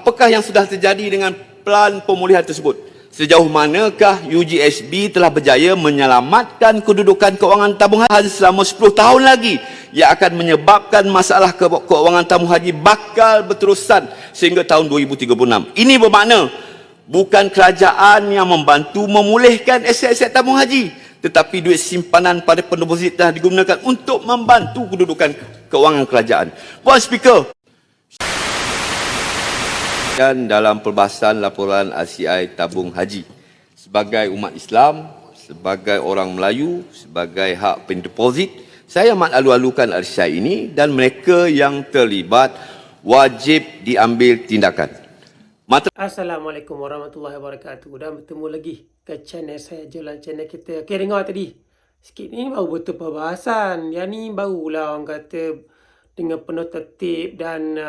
Apakah yang sudah terjadi dengan pelan pemulihan tersebut? Sejauh manakah UGSB telah berjaya menyelamatkan kedudukan kewangan tabung haji selama 10 tahun lagi yang akan menyebabkan masalah kewangan tabung haji bakal berterusan sehingga tahun 2036. Ini bermakna bukan kerajaan yang membantu memulihkan aset-aset tabung haji, tetapi duit simpanan pada pendeposit telah digunakan untuk membantu kedudukan kewangan kerajaan. Puan Speaker, dan dalam perbahasan laporan RCI tabung haji, sebagai umat Islam, sebagai orang Melayu, sebagai hak pendeposit, saya amat alu-alukan RCI ini dan mereka yang terlibat wajib diambil tindakan. Assalamualaikum warahmatullahi wabarakatuh. Dan bertemu lagi ke channel saya, Jalan channel kita. Okay, dengar tadi sikit ni baru betul perbahasan. Yang ni barulah orang kata dengan penuh tertib dan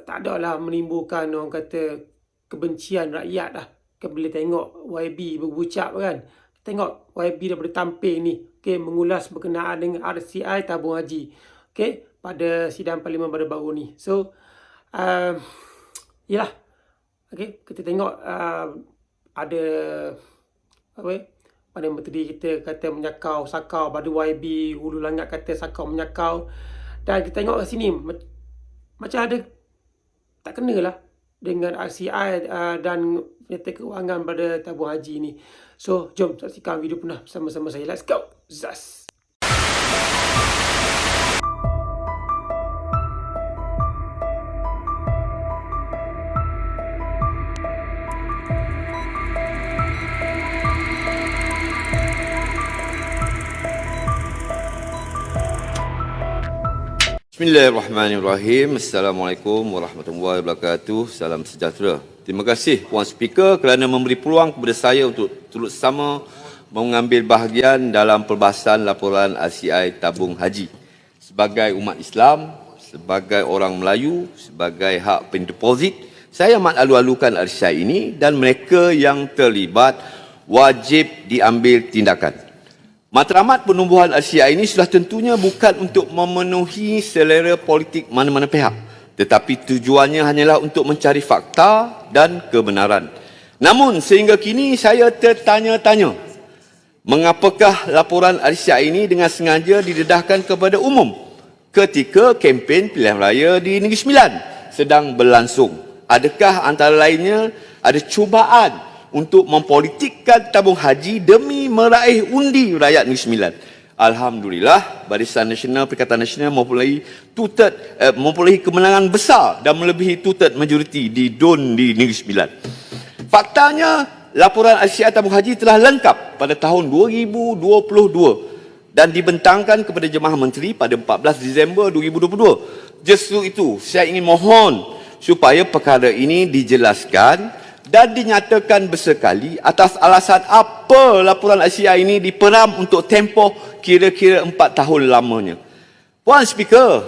tak adalah menimbulkan orang kata kebencian rakyat lah. Kita boleh tengok YB berbucap kan. Tengok YB daripada tampil ni, okay, mengulas berkenaan dengan RCI tabung haji, okay, pada sidang parlimen baru ni. So yalah, okay, kita tengok ada apa pada tadi kita kata menyakau sakau, pada YB Hulu Langat kata sakau menyakau, dan kita tengok kat sini macam ada tak kena lah dengan RCI dan nyata kewangan pada tabung haji ni. So jom saksikan video penuh bersama-sama saya. Let's go. Zas. Bismillahirrahmanirrahim. Assalamualaikum warahmatullahi wabarakatuh. Salam sejahtera. Terima kasih Puan Speaker kerana memberi peluang kepada saya untuk turut sama mengambil bahagian dalam perbahasan laporan RCI tabung haji. Sebagai umat Islam, sebagai orang Melayu, sebagai hak pendeposit, saya amat alu-alukan RCI ini dan mereka yang terlibat wajib diambil tindakan. Matlamat penumbuhan RCI ini sudah tentunya bukan untuk memenuhi selera politik mana-mana pihak, tetapi tujuannya hanyalah untuk mencari fakta dan kebenaran. Namun sehingga kini saya tertanya-tanya, mengapakah laporan RCI ini dengan sengaja didedahkan kepada umum ketika kempen pilihan raya di Negeri Sembilan sedang berlangsung? Adakah antara lainnya ada cubaan untuk mempolitikkan tabung haji demi meraih undi rakyat Negeri Sembilan? Alhamdulillah, Barisan Nasional Perikatan Nasional mempunyai kemenangan besar dan melebihi tutut majoriti di DUN di Negeri Sembilan. Faktanya, laporan RCI tabung haji telah lengkap pada tahun 2022 dan dibentangkan kepada Jemaah Menteri pada 14 Disember 2022. Justru itu, saya ingin mohon supaya perkara ini dijelaskan dan dinyatakan bersekali atas alasan apa laporan RCI ini diperam untuk tempoh kira-kira 4 tahun lamanya. Puan Speaker,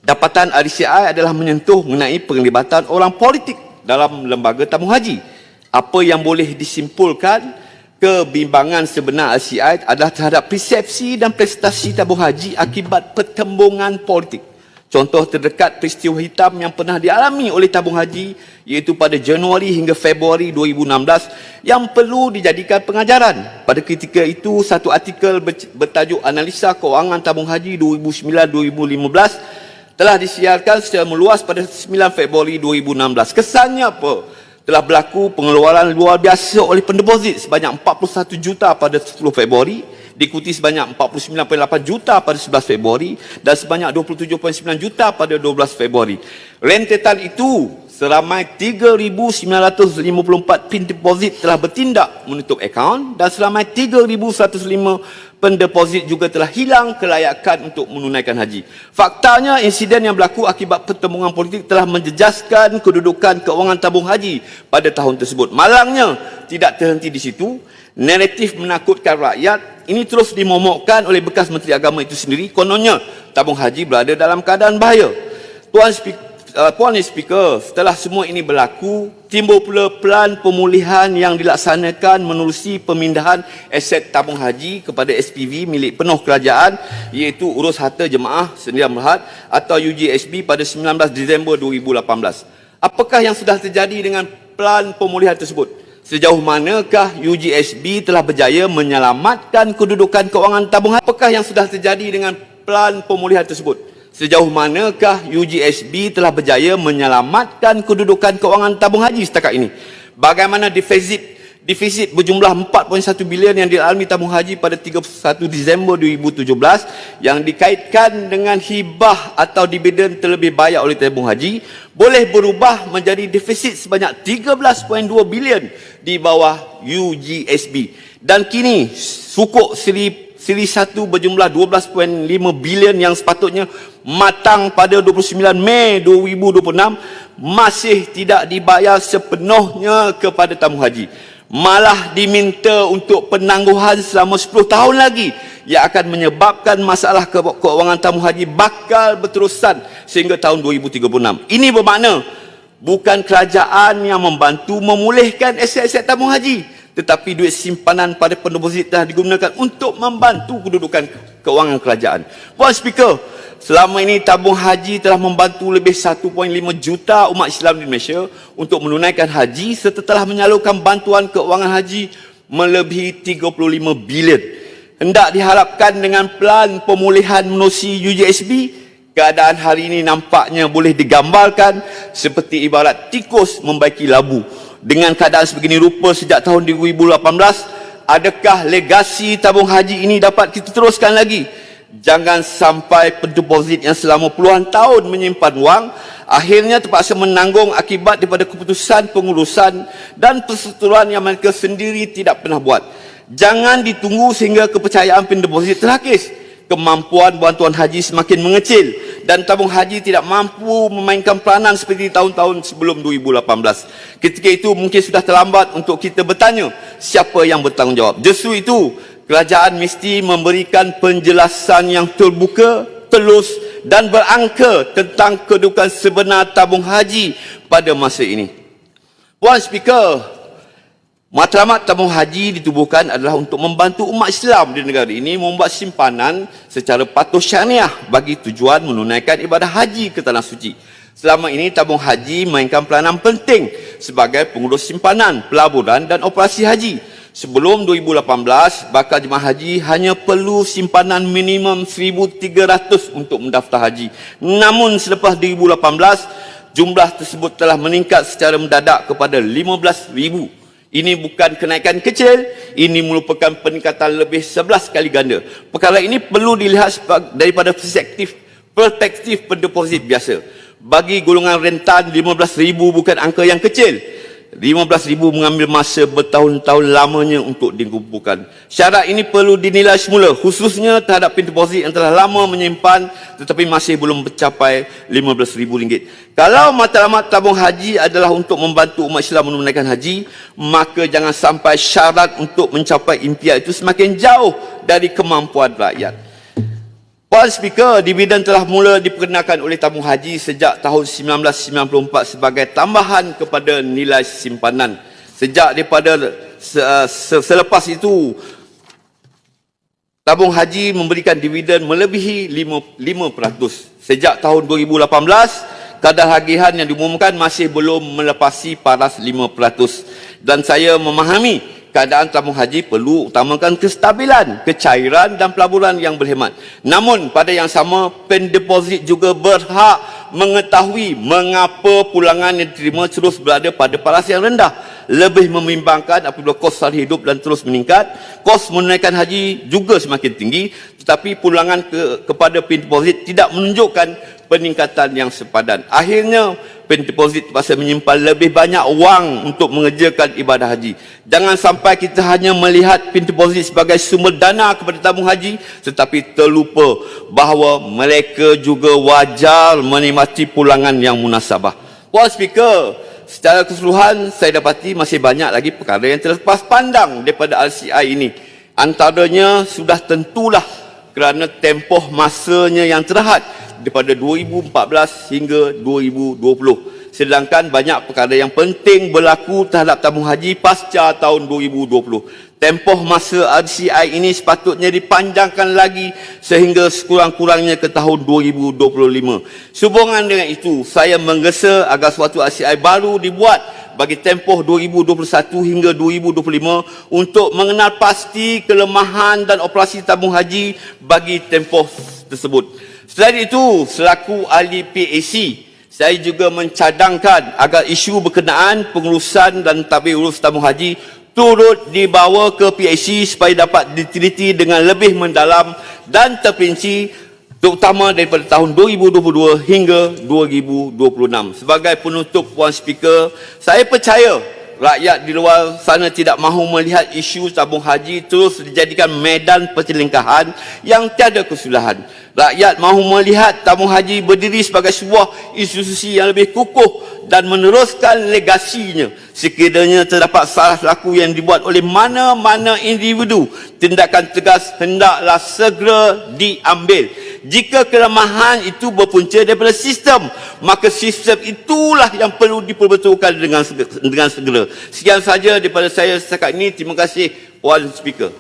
dapatan RCI adalah menyentuh mengenai penglibatan orang politik dalam lembaga tabung haji. Apa yang boleh disimpulkan, kebimbangan sebenar RCI adalah terhadap persepsi dan prestasi tabung haji akibat pertembungan politik. Contoh terdekat peristiwa hitam yang pernah dialami oleh tabung haji iaitu pada Januari hingga Februari 2016 yang perlu dijadikan pengajaran. Pada ketika itu, satu artikel bertajuk Analisa Kewangan Tabung Haji 2009-2015 telah disiarkan secara meluas pada 9 Februari 2016. Kesannya apa? Telah berlaku pengeluaran luar biasa oleh pendeposit sebanyak 41 juta pada 10 Februari, diikuti sebanyak 49.8 juta pada 11 Februari dan sebanyak 27.9 juta pada 12 Februari. Rentetan itu, seramai 3,954 pendeposit telah bertindak menutup akaun dan seramai 3,105 pendeposit juga telah hilang kelayakan untuk menunaikan haji. Faktanya, insiden yang berlaku akibat pertembungan politik telah menjejaskan kedudukan kewangan tabung haji pada tahun tersebut. Malangnya, tidak terhenti di situ. Naratif menakutkan rakyat ini terus dimomokkan oleh bekas Menteri Agama itu sendiri. Kononnya, tabung haji berada dalam keadaan bahaya. Puan Speaker, setelah semua ini berlaku, timbul pula pelan pemulihan yang dilaksanakan menerusi pemindahan aset tabung haji kepada SPV milik penuh kerajaan iaitu Urus Harta Jemaah Sdn Bhd atau UGSB pada 19 Disember 2018. Apakah yang sudah terjadi dengan pelan pemulihan tersebut? Sejauh manakah UGSB telah berjaya menyelamatkan kedudukan kewangan tabung haji? Apakah yang sudah terjadi dengan pelan pemulihan tersebut? Sejauh manakah UGSB telah berjaya menyelamatkan kedudukan kewangan tabung haji setakat ini? Bagaimana defisit berjumlah 4.1 bilion yang dialami tabung haji pada 31 Disember 2017 yang dikaitkan dengan hibah atau dividen terlebih bayar oleh tabung haji boleh berubah menjadi defisit sebanyak 13.2 bilion di bawah UGSB. Dan kini sukuk siri 1 berjumlah 12.5 bilion yang sepatutnya matang pada 29 Mei 2026 masih tidak dibayar sepenuhnya kepada tabung haji. Malah diminta untuk penangguhan selama 10 tahun lagi yang akan menyebabkan masalah keuangan tabung haji bakal berterusan sehingga tahun 2036. Ini bermakna bukan kerajaan yang membantu memulihkan aset-aset tabung haji, tetapi duit simpanan pada pendeposit telah digunakan untuk membantu kedudukan keuangan kerajaan. Puan Speaker, selama ini tabung haji telah membantu lebih 1.5 juta umat Islam di Malaysia untuk menunaikan haji serta telah menyalurkan bantuan keuangan haji melebihi 35 bilion. Hendak diharapkan dengan pelan pemulihan menerusi UGSB, keadaan hari ini nampaknya boleh digambarkan seperti ibarat tikus membaiki labu. Dengan keadaan sebegini rupa sejak tahun 2018, adakah legasi tabung haji ini dapat kita teruskan lagi? Jangan sampai pendeposit yang selama puluhan tahun menyimpan wang akhirnya terpaksa menanggung akibat daripada keputusan pengurusan dan persetujuan yang mereka sendiri tidak pernah buat. Jangan ditunggu sehingga kepercayaan pendeposit terhakis, kemampuan bantuan haji semakin mengecil dan tabung haji tidak mampu memainkan peranan seperti tahun-tahun sebelum 2018. Ketika itu mungkin sudah terlambat untuk kita bertanya siapa yang bertanggungjawab. Justru itu, kerajaan mesti memberikan penjelasan yang terbuka, telus dan berangka tentang kedudukan sebenar tabung haji pada masa ini. Puan Speaker, matlamat tabung haji ditubuhkan adalah untuk membantu umat Islam di negara ini membuat simpanan secara patuh syariah bagi tujuan menunaikan ibadah haji ke Tanah Suci. Selama ini tabung haji mainkan peranan penting sebagai pengurus simpanan, pelaburan dan operasi haji. Sebelum 2018, bakal jemaah haji hanya perlu simpanan minimum 1,300 untuk mendaftar haji. Namun selepas 2018, jumlah tersebut telah meningkat secara mendadak kepada 15,000. Ini bukan kenaikan kecil, ini merupakan peningkatan lebih 11 kali ganda. Perkara ini perlu dilihat daripada perspektif pendeposit biasa. Bagi golongan rentan, 15,000 bukan angka yang kecil. 15,000 mengambil masa bertahun-tahun lamanya untuk dikumpulkan. Syarat ini perlu dinilai semula, khususnya terhadap pendeposit yang telah lama menyimpan tetapi masih belum mencapai RM15,000. Kalau matlamat tabung haji adalah untuk membantu umat Islam menunaikan haji, maka jangan sampai syarat untuk mencapai impian itu semakin jauh dari kemampuan rakyat. Puan Speaker, dividen telah mula diperkenalkan oleh tabung haji sejak tahun 1994 sebagai tambahan kepada nilai simpanan. Sejak daripada selepas itu, tabung haji memberikan dividen melebihi 5%. Sejak tahun 2018, kadar tagihan yang diumumkan masih belum melepasi paras 5%. Dan saya memahami keadaan tabung haji perlu utamakan kestabilan, kecairan dan pelaburan yang berhemat. Namun pada yang sama, pendeposit juga berhak mengetahui mengapa pulangan yang diterima terus berada pada paras yang rendah. Lebih membimbangkan apabila kos sara hidup dan terus meningkat, kos menunaikan haji juga semakin tinggi, tetapi pulangan kepada pendeposit tidak menunjukkan peningkatan yang sepadan. Akhirnya, pendeposit terpaksa menyimpan lebih banyak wang untuk mengerjakan ibadah haji. Jangan sampai kita hanya melihat pendeposit sebagai sumber dana kepada tabung haji, tetapi terlupa bahawa mereka juga wajar menikmati pulangan yang munasabah. Puan Speaker, secara keseluruhan saya dapati masih banyak lagi perkara yang terlepas pandang daripada RCI ini. Antaranya sudah tentulah kerana tempoh masanya yang terhad daripada 2014 hingga 2020. Sedangkan banyak perkara yang penting berlaku terhadap tabung haji pasca tahun 2020. Tempoh masa RCI ini sepatutnya dipanjangkan lagi sehingga sekurang-kurangnya ke tahun 2025. Sehubungan dengan itu, saya menggesa agar suatu RCI baru dibuat bagi tempoh 2021 hingga 2025 untuk mengenal pasti kelemahan dan operasi tabung haji bagi tempoh tersebut. Selain itu, selaku ahli PAC, saya juga mencadangkan agar isu berkenaan pengurusan dan tadbir urus tabung haji turut dibawa ke PAC supaya dapat diteliti dengan lebih mendalam dan terperinci, terutama daripada tahun 2022 hingga 2026. Sebagai penutup, Puan Speaker, saya percaya rakyat di luar sana tidak mahu melihat isu tabung haji terus dijadikan medan pertelingkahan yang tiada kesudahan. Rakyat mahu melihat tabung haji berdiri sebagai sebuah institusi yang lebih kukuh dan meneruskan legasinya. Sekiranya terdapat salah laku yang dibuat oleh mana-mana individu, tindakan tegas hendaklah segera diambil. Jika kelemahan itu berpunca daripada sistem, maka sistem itulah yang perlu diperbetulkan dengan segera. Sekian saja daripada saya setakat ini. Terima kasih, Puan Speaker.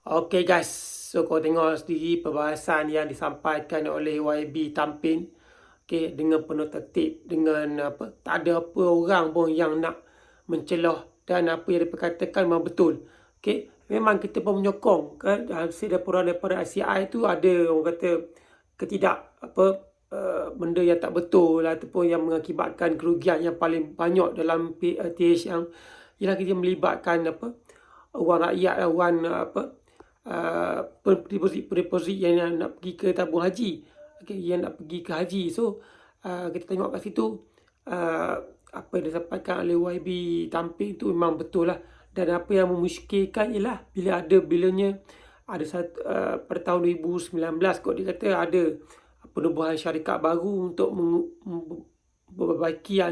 Okay guys, so kau tengok sendiri perbahasan yang disampaikan oleh YB Tampin. Okay, dengan penuh tertib, dengan apa, tak ada apa orang pun yang nak mencelah, dan apa yang diperkatakan memang betul. Okay, memang kita pun menyokong kan hasil laporan daripada ICI tu ada orang kata ketidak apa benda yang tak betul ataupun yang mengakibatkan kerugian yang paling banyak dalam PTH yang ialah kita melibatkan apa wang rakyat, wang apa deposit yang nak pergi ke tabung haji, okay, yang nak pergi ke haji. So kita tengok kat situ apa yang disampaikan oleh YB Tamping tu memang betul lah. Dan apa yang memusyikirkan ialah bilanya ada pada tahun 2019 kot dia kata ada penubuhan syarikat baru untuk memperbaiki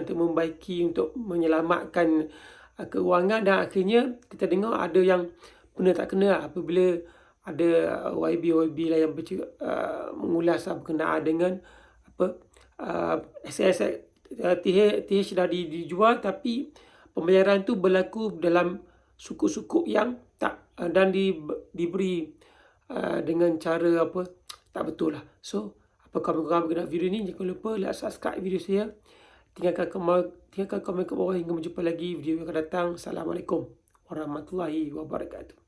untuk menyelamatkan keuangan, dan akhirnya kita dengar ada yang kena tak kena apabila ada YB lah yang mengulas berkenaan dengan apa TH dah dijual, tapi pembayaran tu berlaku dalam sukuk-sukuk yang tak dan diberi dengan cara apa tak betul lah. So apa komen-komen berkenaan video ni, jangan lupa like, subscribe video saya, tinggalkan komen ke bawah hingga berjumpa lagi video yang akan datang. Assalamualaikum warahmatullahi wabarakatuh.